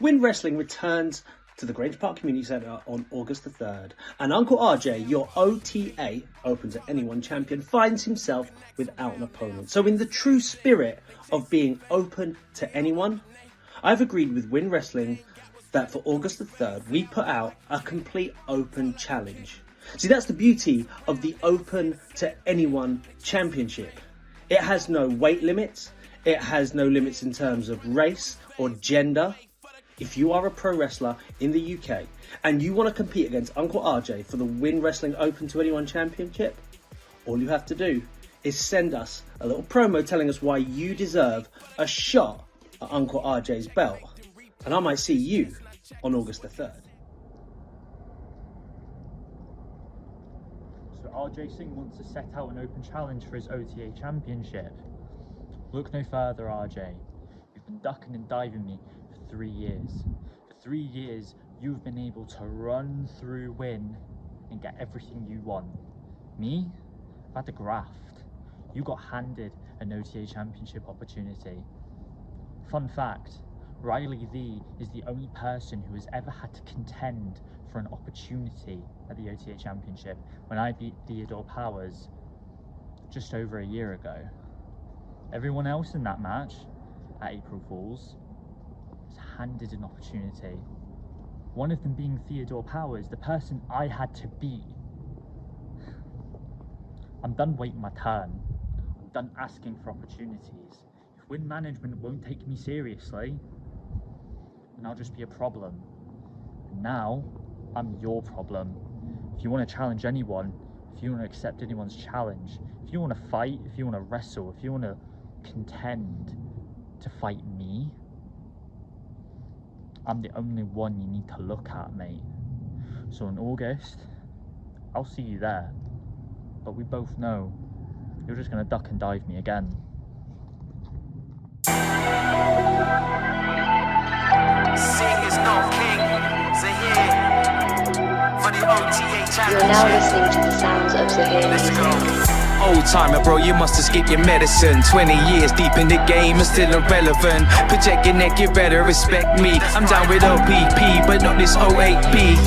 Win Wrestling returns to the Grange Park Community Centre on August the 3rd, and Uncle RJ, your OTA, Open to Anyone champion, finds himself without an opponent. So in the true spirit of being open to anyone, I've agreed with Win Wrestling that for August the 3rd, we put out a complete open challenge. See, that's the beauty of the Open to Anyone Championship. It has no weight limits. It has no limits in terms of race or gender. If you are a pro wrestler in the UK and you want to compete against Uncle RJ for the Win Wrestling Open to Anyone Championship, all you have to do is send us a little promo telling us why you deserve a shot at Uncle RJ's belt. And I might see you on August the 3rd. So RJ Singh wants to set out an open challenge for his OTA championship. Look no further, RJ. You've been ducking and diving me for 3 years. For 3 years, you've been able to run through Win and get everything you want. Me? I've had to graft. You got handed an OTA championship opportunity. Fun fact, Riley V is the only person who has ever had to contend for an opportunity at the OTA championship when I beat Theodore Powers just over a year ago. Everyone else in that match at April Fools was handed an opportunity. One of them being Theodore Powers, the person I had to beat. I'm done waiting my turn. I'm done asking for opportunities. If Win Management won't take me seriously, then I'll just be a problem. And now, I'm your problem. If you want to challenge anyone, if you want to accept anyone's challenge, if you want to fight, if you want to wrestle, if you want to contend to fight me, I'm the only one you need to look at, mate. So in August, I'll see you there. But we both know you're just going to duck and dive me again. Sing is no king, Zaheer, for the OTA championship. You're now listening to the sounds of Zaheer. Let's go. Old timer, bro, you must have skipped your medicine. 20 years deep in the game and still irrelevant. Protect your neck, you better respect me. I'm down with OPP, but not this O8B.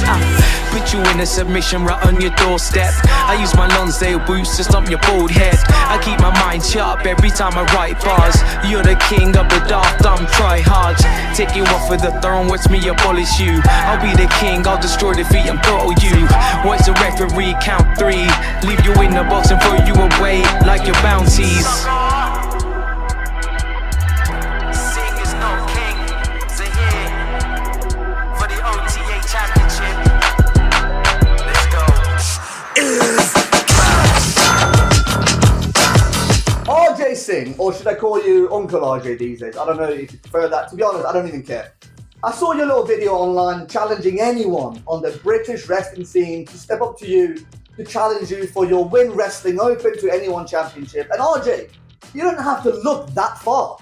Put you in a submission right on your doorstep. I use my Lonsdale boots to stomp your bald head. I keep my mind sharp every time I write bars. You're the king of the dark, dumb try hard. Take you off of the throne, watch me abolish you. I'll be the king, I'll destroy the feet and throttle you. Watch the referee count 3. Leave you in the box and throw you away like your bounties. Sing is no king, Zaheer, for the OTA championship. Let's go. RJ Singh, or should I call you Uncle RJ these days? I don't know if you prefer that. To be honest, I don't even care. I saw your little video online challenging anyone on the British wrestling scene to step up to you, to challenge you for your Win Wrestling Open to Anyone Championship. And RJ, you don't have to look that far.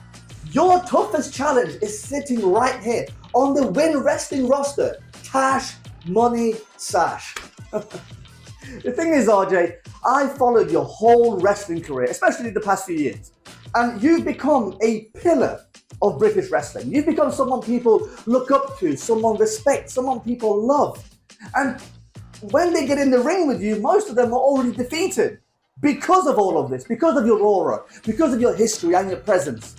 Your toughest challenge is sitting right here on the Win Wrestling roster. Cash, money, Sash. The thing is, RJ, I followed your whole wrestling career, especially the past few years. And you've become a pillar of British wrestling. You've become someone people look up to, someone respect, someone people love. And when they get in the ring with you, most of them are already defeated because of all of this, because of your aura, because of your history and your presence.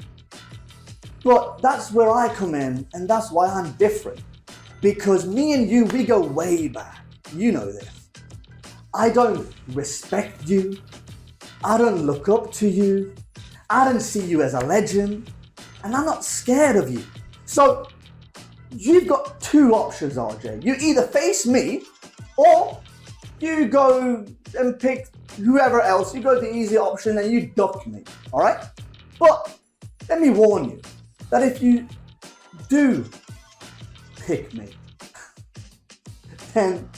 But that's where I come in, and that's why I'm different. Because me and you, we go way back. You know this. I don't respect you. I don't look up to you. I don't see you as a legend. And I'm not scared of you. So you've got 2 options, RJ. You either face me, or you go and pick whoever else. You go the easy option and you duck me, all right? But let me warn you that if you do pick me, then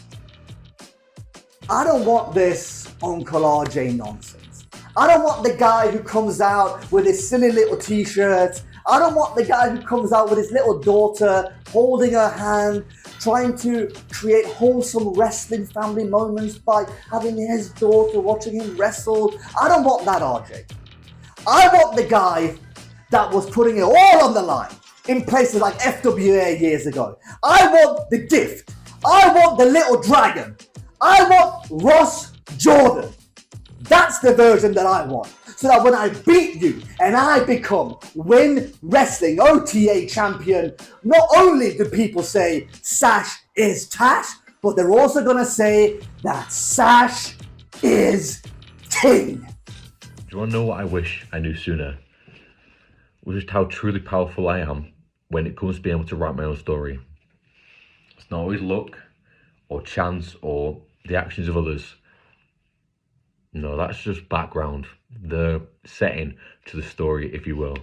I don't want this Uncle RJ nonsense. I don't want the guy who comes out with his silly little t-shirt. I don't want the guy who comes out with his little daughter holding her hand, trying to create wholesome wrestling family moments by having his daughter watching him wrestle. I don't want that, RJ. I want the guy that was putting it all on the line, in places like FWA years ago. I want the gift. I want the little dragon. I want Ross Jordan. That's the version that I want. So that when I beat you and I become Win Wrestling OTA champion, not only do people say Sash is Tash, but they're also going to say that Sash is King. Do you want to know what I wish I knew sooner? Was just how truly powerful I am when it comes to being able to write my own story. It's not always luck or chance or the actions of others. No, that's just background, the setting to the story, if you will.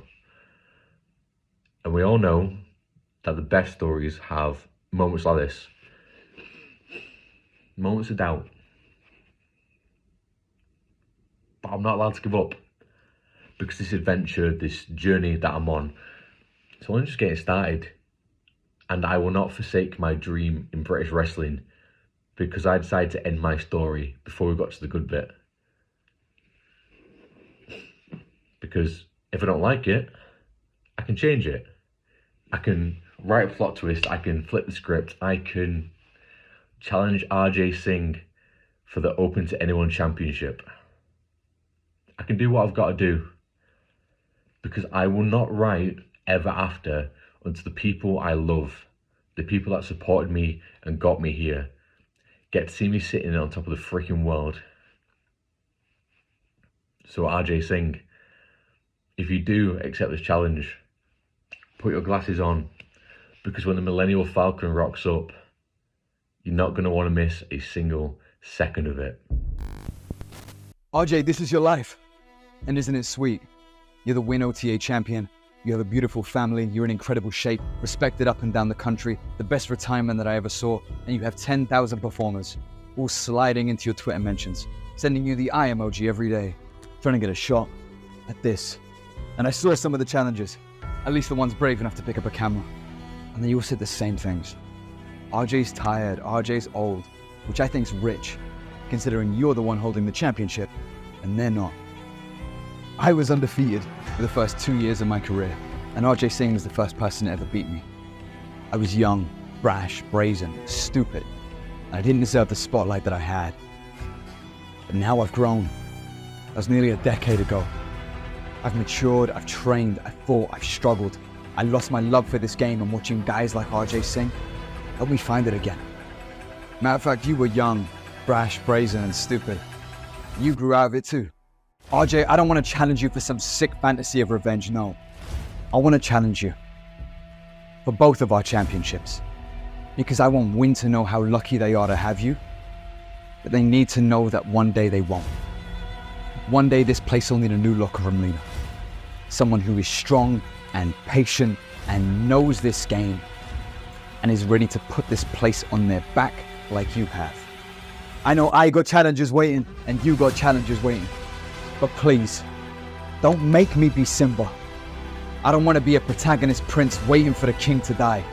And we all know that the best stories have moments like this. Moments of doubt. But I'm not allowed to give up, because this adventure, this journey that I'm on, it's only just getting started. And I will not forsake my dream in British wrestling because I decided to end my story before we got to the good bit. Because if I don't like it, I can change it. I can write a plot twist, I can flip the script, I can challenge RJ Singh for the Open to Anyone Championship. I can do what I've got to do, because I will not write ever after until the people I love, the people that supported me and got me here, get to see me sitting on top of the freaking world. So RJ Singh, if you do accept this challenge, put your glasses on, because when the Millennial Falcon rocks up, you're not going to want to miss a single second of it. RJ, this is your life. And isn't it sweet? You're the Win OTA champion. You have a beautiful family. You're in incredible shape, respected up and down the country, the best retirement that I ever saw. And you have 10,000 performers, all sliding into your Twitter mentions, sending you the eye emoji every day, trying to get a shot at this. And I saw some of the challenges, at least the ones brave enough to pick up a camera. And they all said the same things. RJ's tired, RJ's old, which I think's rich, considering you're the one holding the championship, and they're not. I was undefeated for the first 2 years of my career, and RJ Singh was the first person to ever beat me. I was young, brash, brazen, stupid, and I didn't deserve the spotlight that I had. But now I've grown. That was nearly a decade ago. I've matured, I've trained, I've fought, I've struggled. I lost my love for this game, and watching guys like RJ Singh helped me find it again. Matter of fact, you were young, brash, brazen, and stupid. You grew out of it too. RJ, I don't want to challenge you for some sick fantasy of revenge, no. I want to challenge you for both of our championships, because I want Win to know how lucky they are to have you, but they need to know that one day they won't. One day this place will need a new locker room leader. Someone who is strong and patient and knows this game and is ready to put this place on their back like you have. I know I got challenges waiting and you got challenges waiting, but please, don't make me be Simba. I don't want to be a protagonist prince waiting for the king to die.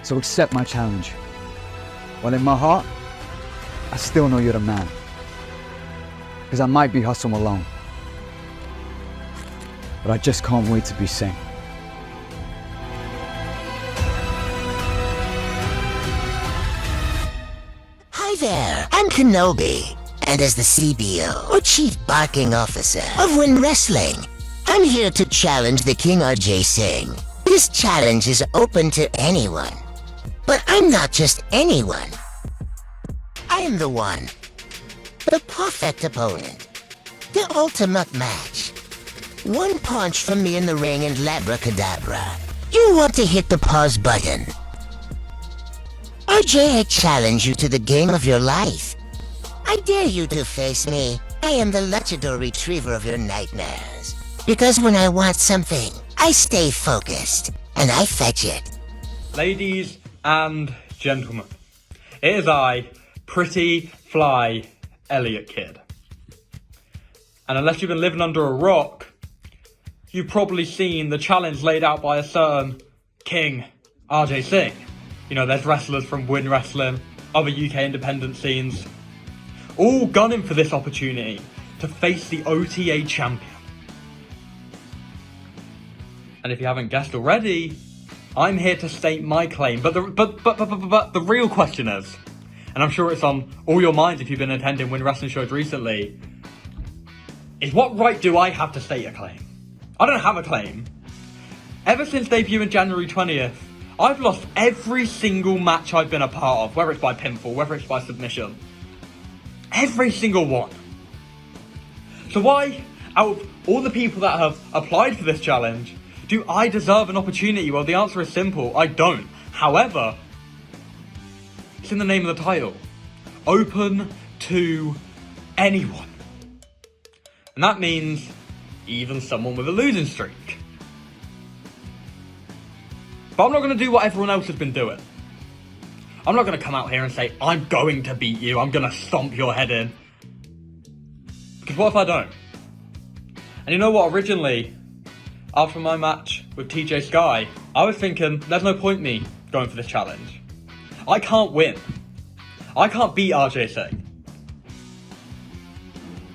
So accept my challenge. While in my heart, I still know you're the man. Because I might be Hustle Malone, but I just can't wait to be Singh. Hi there, I'm Kenobi, and as the CBO, or Chief Barking Officer, of Win Wrestling, I'm here to challenge the King RJ Singh. This challenge is open to anyone, but I'm not just anyone. I am the one. The perfect opponent. The ultimate match. One punch from me in the ring and labracadabra. You want to hit the pause button. RJ, I challenge you to the game of your life. I dare you to face me. I am the Labrador retriever of your nightmares. Because when I want something, I stay focused, and I fetch it. Ladies and gentlemen, it is I, Pretty Fly Elliott Kidd. And unless you've been living under a rock, you've probably seen the challenge laid out by a certain King RJ Singh. You know, there's wrestlers from Win Wrestling, other UK independent scenes, all gunning for this opportunity to face the OTA champion. And if you haven't guessed already, I'm here to state my claim. But the real question is, and I'm sure it's on all your minds if you've been attending Win Wrestling shows recently, is what right do I have to state a claim? I don't have a claim. Ever since debuting January 20th, I've lost every single match I've been a part of, whether it's by pinfall, whether it's by submission. Every single one. So why, out of all the people that have applied for this challenge, do I deserve an opportunity? Well, the answer is simple. I don't. However, it's in the name of the title. Open to anyone. And that means even someone with a losing streak. But I'm not going to do what everyone else has been doing. I'm not going to come out here and say, I'm going to beat you, I'm going to stomp your head in. Because what if I don't? And you know what, originally, after my match with TJ Sky, I was thinking, there's no point me going for this challenge. I can't win. I can't beat RJ Singh.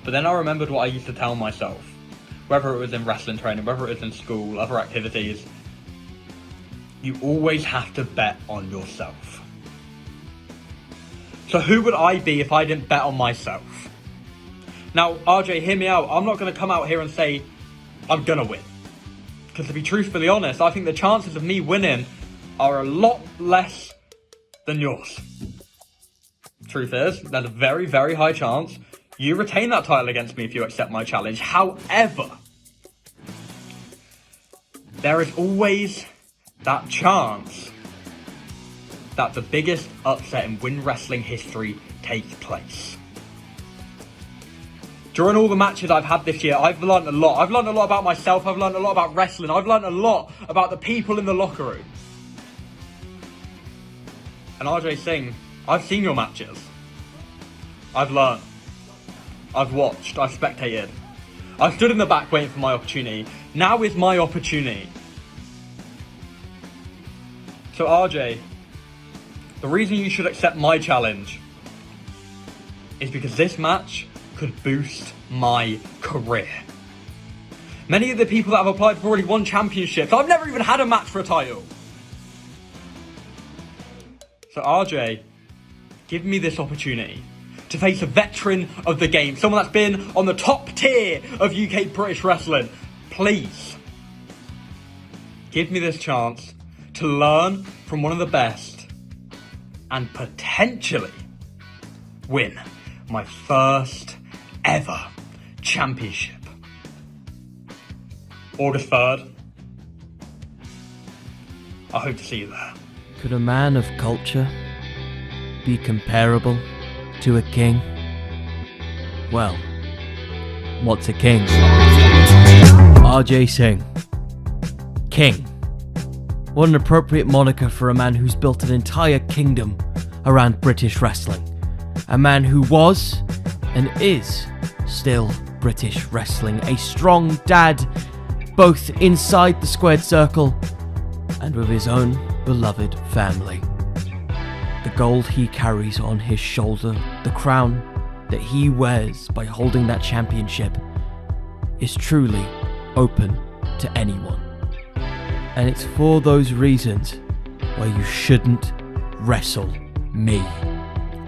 But then I remembered what I used to tell myself, whether it was in wrestling training, whether it was in school, other activities. You always have to bet on yourself. So who would I be if I didn't bet on myself? Now, RJ, hear me out. I'm not going to come out here and say, I'm going to win. Because to be truthfully honest, I think the chances of me winning are a lot less than yours. Truth is, there's a very, very high chance you retain that title against me if you accept my challenge. However, there is always that chance that the biggest upset in Win Wrestling history takes place. During all the matches I've had this year, I've learned a lot. I've learned a lot about myself, I've learned a lot about wrestling, I've learned a lot about the people in the locker room. And RJ Singh, I've seen your matches. I've learned. I've watched, I've spectated. I've stood in the back waiting for my opportunity. Now is my opportunity. So RJ, the reason you should accept my challenge is because this match could boost my career. Many of the people that have applied have already won championships. I've never even had a match for a title. So RJ, give me this opportunity to face a veteran of the game, someone that's been on the top tier of UK British wrestling. Please, give me this chance to learn from one of the best and potentially win my first ever championship. August 3rd. I hope to see you there. Could a man of culture be comparable to a king? Well, what's a king? RJ Singh. King. What an appropriate moniker for a man who's built an entire kingdom around British wrestling. A man who was, and is, still British wrestling. A strong dad, both inside the squared circle and with his own beloved family. The gold he carries on his shoulder, the crown that he wears by holding that championship, is truly open to anyone. And it's for those reasons why you shouldn't wrestle me.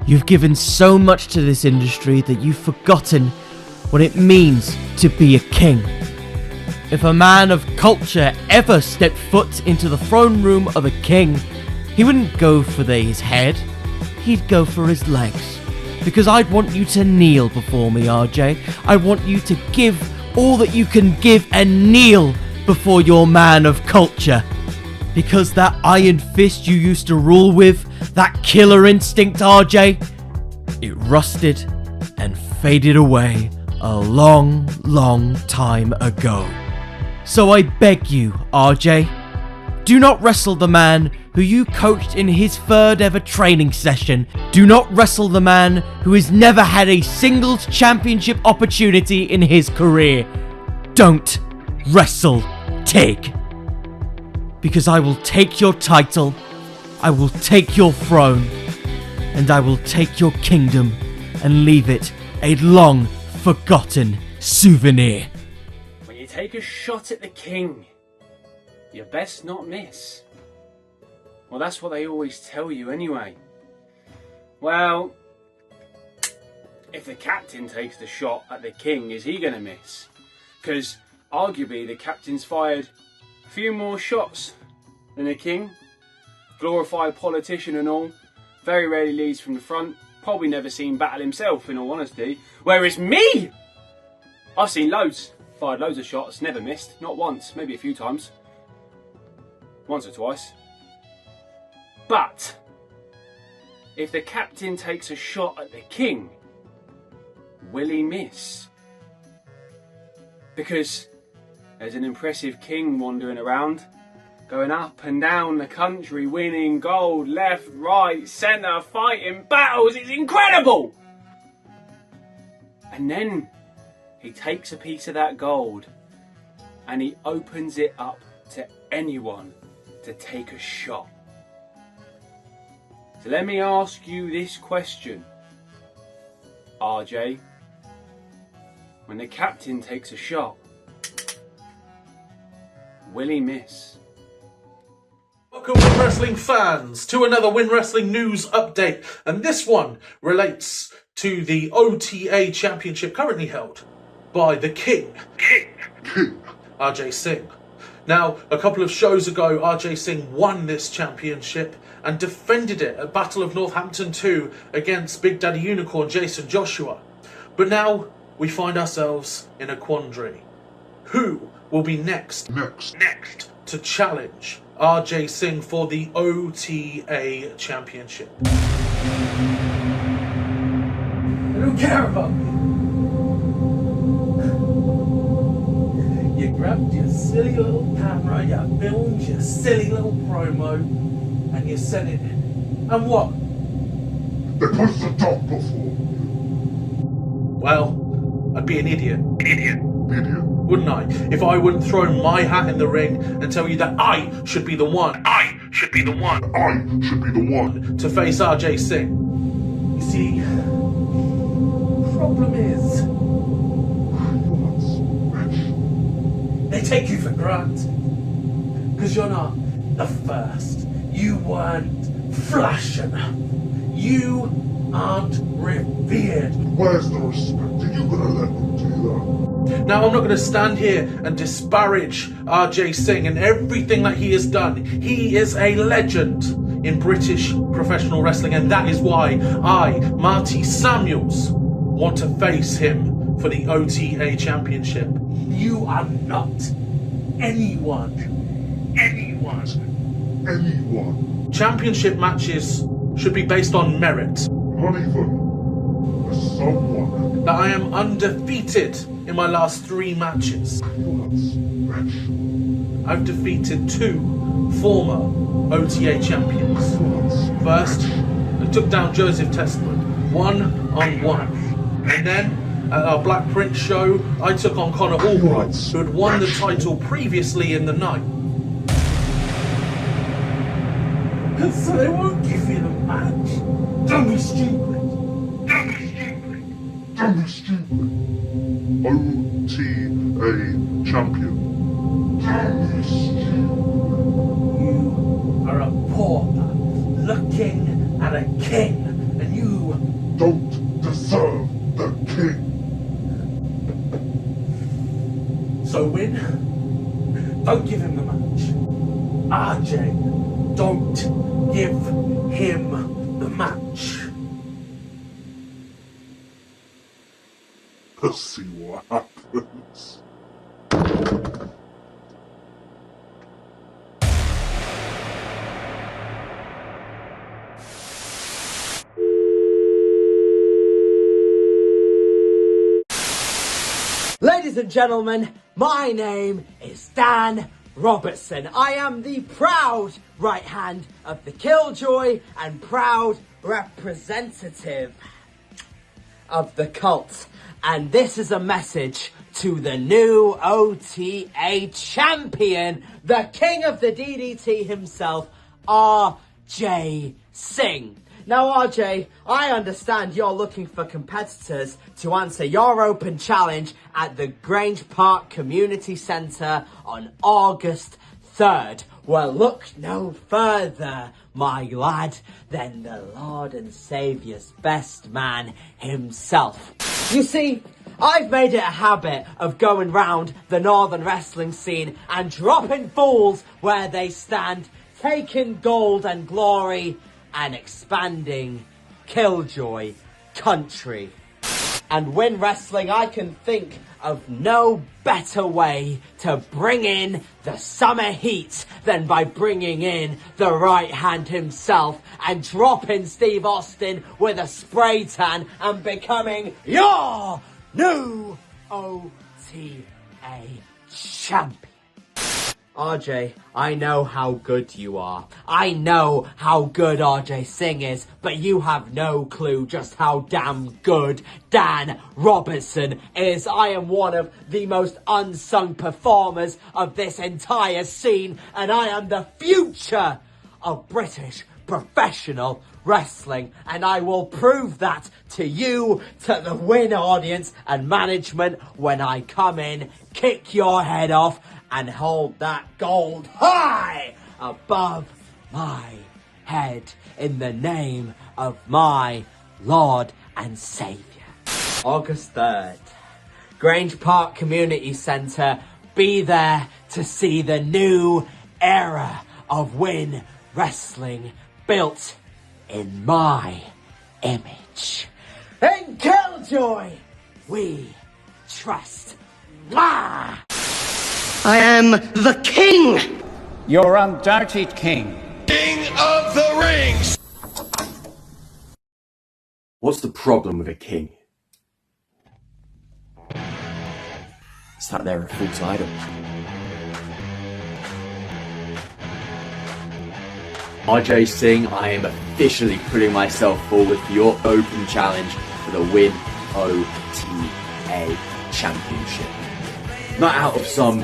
You've given so much to this industry that you've forgotten what it means to be a king. If a man of culture ever stepped foot into the throne room of a king, he wouldn't go for his head, he'd go for his legs. Because I'd want you to kneel before me, RJ. I want you to give all that you can give and kneel before your man of culture. Because that iron fist you used to rule with, that killer instinct, RJ, it rusted and faded away a long, long time ago. So I beg you, RJ, do not wrestle the man who you coached in his third ever training session. Do not wrestle the man who has never had a singles championship opportunity in his career. Don't wrestle Tig. Because I will take your title, I will take your throne, and I will take your kingdom and leave it a long forgotten souvenir. When you take a shot at the king, you best not miss. Well, that's what they always tell you anyway. Well, if the captain takes the shot at the king, is he going to miss? Because arguably the captain's fired a few more shots than the king. Glorified politician and all. Very rarely leads from the front. Probably never seen battle himself, in all honesty. Whereas me, I've seen loads. Fired loads of shots, never missed. Not once, maybe a few times. Once or twice. But if the captain takes a shot at the king, will he miss? Because there's an impressive king wandering around, going up and down the country, winning gold, left, right, centre, fighting battles. It's incredible! And then he takes a piece of that gold and he opens it up to anyone to take a shot. So let me ask you this question, RJ. When the captain takes a shot, will he miss? Welcome, Win Wrestling fans, to another Win Wrestling news update, and this one relates to the OTA Championship currently held by the King, RJ Singh. Now, a couple of shows ago, RJ Singh won this championship and defended it at Battle of Northampton 2 against Big Daddy Unicorn Jason Joshua. But now we find ourselves in a quandary. Who will be next to challenge RJ Singh for the OTA Championship? I don't care about you. You grabbed your silly little camera, you filmed your silly little promo, and you sent it in. And what? Because the dog before. Well, I'd be an idiot. Wouldn't I? If I wouldn't throw my hat in the ring and tell you that I should be the one to face RJ Singh. You see, the problem is, they take you for granted. Because you're not the first. You weren't flash enough. You aren't revered. Where's the respect? Are you gonna let them do that? Now, I'm not going to stand here and disparage RJ Singh and everything that he has done. He is a legend in British professional wrestling, and that is why I, Marty Samuels, want to face him for the OTA Championship. You are not anyone. Championship matches should be based on merit. Not even someone. That I am undefeated in my last 3 matches. I've defeated 2 former OTA champions. First, I took down Joseph Testman 1-on-1. And then, at our Black Prince show, I took on Conor Albright, who had won the title previously in the night. So they won't give you the match. Don't be stupid. OTA champion. You are a pauper looking at a king, and you don't deserve the king. So Win, don't give him the match. RJ, don't give him the match. Let's see what happens. Ladies and gentlemen, my name is Dan Robertson. I am the proud right hand of the Killjoy and proud representative of the cult. And this is a message to the new OTA champion, the king of the DDT himself, RJ Singh. Now RJ, I understand you're looking for competitors to answer your open challenge at the Grange Park Community Centre on August III. Well, look no further, my lad, than the Lord and Saviour's best man himself. You see, I've made it a habit of going round the northern wrestling scene and dropping fools where they stand, taking gold and glory and expanding Killjoy country. And when wrestling, I can think of no better way to bring in the summer heat than by bringing in the right hand himself and dropping Steve Austin with a spray tan and becoming your new OTA champion. RJ, I know how good you are. I know how good RJ Singh is, but you have no clue just how damn good Dan Robertson is. I am one of the most unsung performers of this entire scene, and I am the future of British professional wrestling, and I will prove that to you, to the Win audience and management when I come in, kick your head off, and hold that gold high above my head in the name of my Lord and Saviour. August 3rd, Grange Park Community Centre. Be there to see the new era of Win Wrestling built in my image. In Killjoy, we trust. Mwah! I am the king! Your undoubted king. King of the rings! What's the problem with a king? It's that they're a false idol. RJ Singh, I am officially putting myself forward for your open challenge for the Win OTA Championship. Not out of some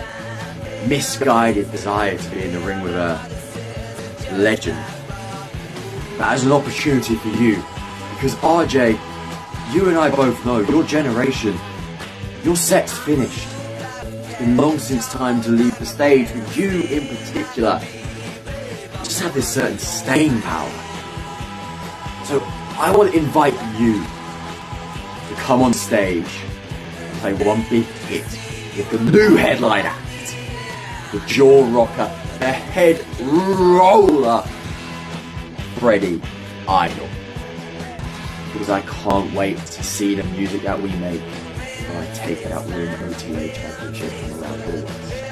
misguided desire to be in the ring with a legend, but as an opportunity for you, because RJ, you and I both know your generation, your set's finished. It's been long since time to leave the stage, with you in particular. You just have this certain staying power. So I want to invite you to come on stage and play one big hit with the new headline act, the jaw rocker, the head roller, Freddie Idle. Because I can't wait to see the music that we make when I take that Win OTA Championship from around the world.